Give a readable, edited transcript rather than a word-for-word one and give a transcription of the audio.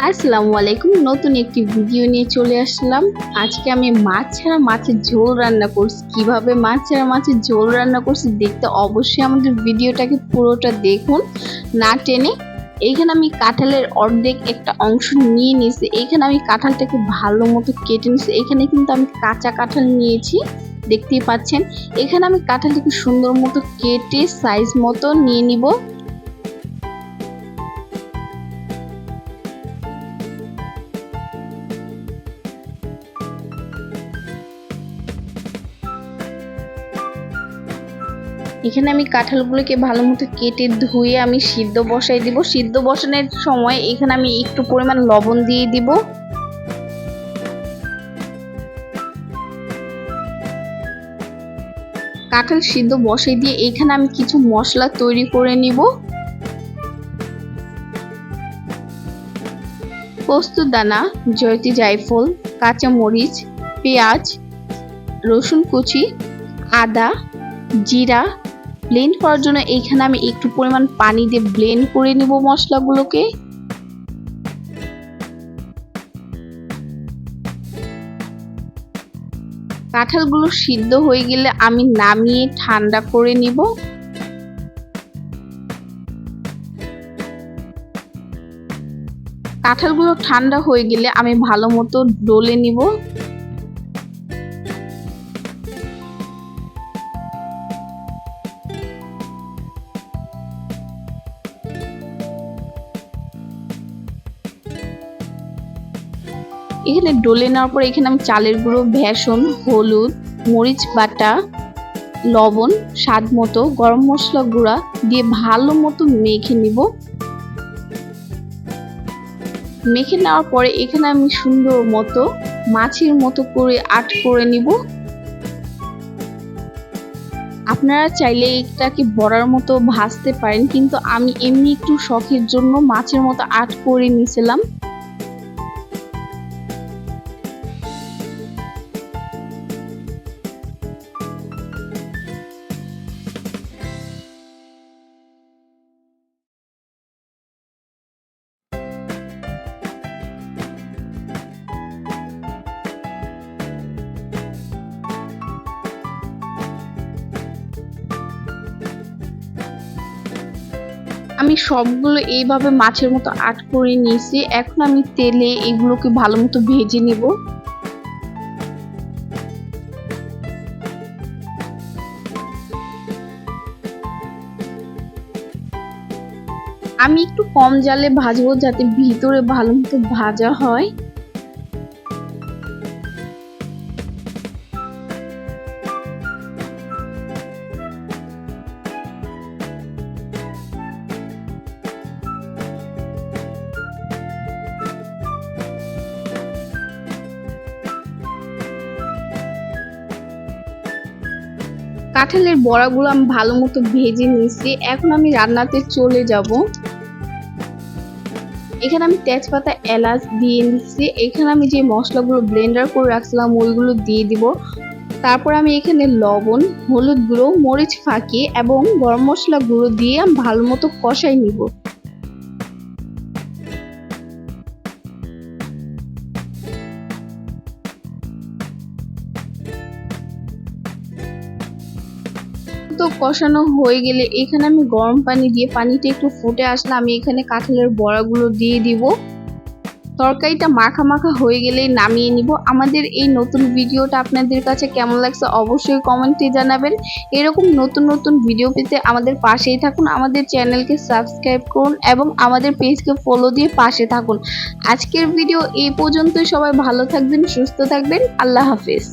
আসসালামু আলাইকুম। নতুন একটি ভিডিও নিয়ে চলে আসলাম। আজকে আমি মাছ ছাড়া মাছের ঝোল রান্না করছি। কিভাবে মাছ ছাড়া মাছের ঝোল রান্না করছি দেখতে অবশ্যই আমাদের ভিডিওটাকে পুরোটা দেখুন, না টেনে। এইখানে আমি কাঁঠালের অর্ধেক একটা অংশ নিয়ে নিয়েছি। এইখানে আমি কাঁঠালটাকে ভালো মতো কেটে নিয়েছি। এখানে কিন্তু আমি কাঁচা কাঁঠাল নিয়েছি, দেখতেই পাচ্ছেন। এখানে আমি কাঁঠালটাকে সুন্দর মতো কেটে সাইজ মতো নিয়ে নিব। এখানে আমি কাঁঠালগুলোকে ভালো মতো কেটে ধুয়ে আমি সিদ্ধ বসাই দিব। সিদ্ধ বসানোর সময় এখানে আমি একটু পরিমাণ লবণ দিয়ে দিব। কাঁঠাল সিদ্ধ বসাই দিয়ে এখানে আমি কিছু মশলা তৈরি করে নিব। পোস্তদানা, জয়িত্রী জায়ফল, কাঁচা মরিচ, পেঁয়াজ, রসুন কুচি, আদা, জিরা ব্লেন্ড করার জন্য এইখানে আমি একটু পরিমাণ পানি দিয়ে ব্লেন্ড করে নিব মশলাগুলোকে। কাঁঠালগুলো সিদ্ধ হয়ে গেলে আমি নামিয়ে ঠান্ডা করে নিব। কাঁঠালগুলো ঠান্ডা হয়ে গেলে আমি ভালো মতো ডলে নিব। এখানে ডলে নেওয়ার পর এখানে আমি চালের গুঁড়ো, বেসন, হলুদ, মরিচ বাটা, লবণ, স্বাদ মতো, গরম মশলা গুঁড়া দিয়ে ভালো মতো মেখে নিব। মেখে নেওয়ার পরে এখানে আমি সুন্দর মতো মাছের মতো করে আট করে নিব। আপনারা চাইলে এটাকে বড়ার মতো ভাজতে পারেন, কিন্তু আমি এমনি একটু শখের জন্য মাছের মতো আট করে নিয়েছিলাম। আমি সবগুলো এইভাবে মাছের মতো আট করে নিয়েছি। এখন আমি তেলে এগুলোকে ভালো মতো ভেজে নেব। আমি একটু কম জালে ভাজবো যাতে ভিতরে ভালো মতো ভাজা হয়। কাঁঠালের বড়াগুলো আমি ভালো মতো ভেজে নিয়েছি। এখন আমি রান্নাতে চলে যাব। এখানে আমি তেজপাতা, এলাচ দিয়ে নিচ্ছি। এখানে আমি যে মশলাগুলো ব্লেন্ডার করে রাখছিলাম ওইগুলো দিয়ে দিব। তারপর আমি এখানে লবণ, হলুদ গুঁড়ো, মরিচ ফাঁকি এবং গরম মশলা গুঁড়ো দিয়ে আমি ভালো মতো কষাই নিব। তো কষানো হয়ে গেলে এখানে আমি গরম পানি দিয়ে, পানিটা একটু ফুটে আসলে আমি এখানে কাঁঠালের বড়াগুলো দিয়ে দিব। তরকারিটা মাখা মাখা হয়ে গেলেই নামিয়ে নিব। আমাদের এই নতুন ভিডিওটা আপনাদের কাছে কেমন লাগছে অবশ্যই কমেন্টে জানাবেন। এরকম নতুন নতুন ভিডিও পেতে আমাদের পাশেই থাকুন, আমাদের চ্যানেলকে সাবস্ক্রাইব করুন এবং আমাদের পেজকে ফলো দিয়ে পাশে থাকুন। আজকের ভিডিও এই পর্যন্তই। সবাই ভালো থাকবেন, সুস্থ থাকবেন। আল্লাহ হাফেজ।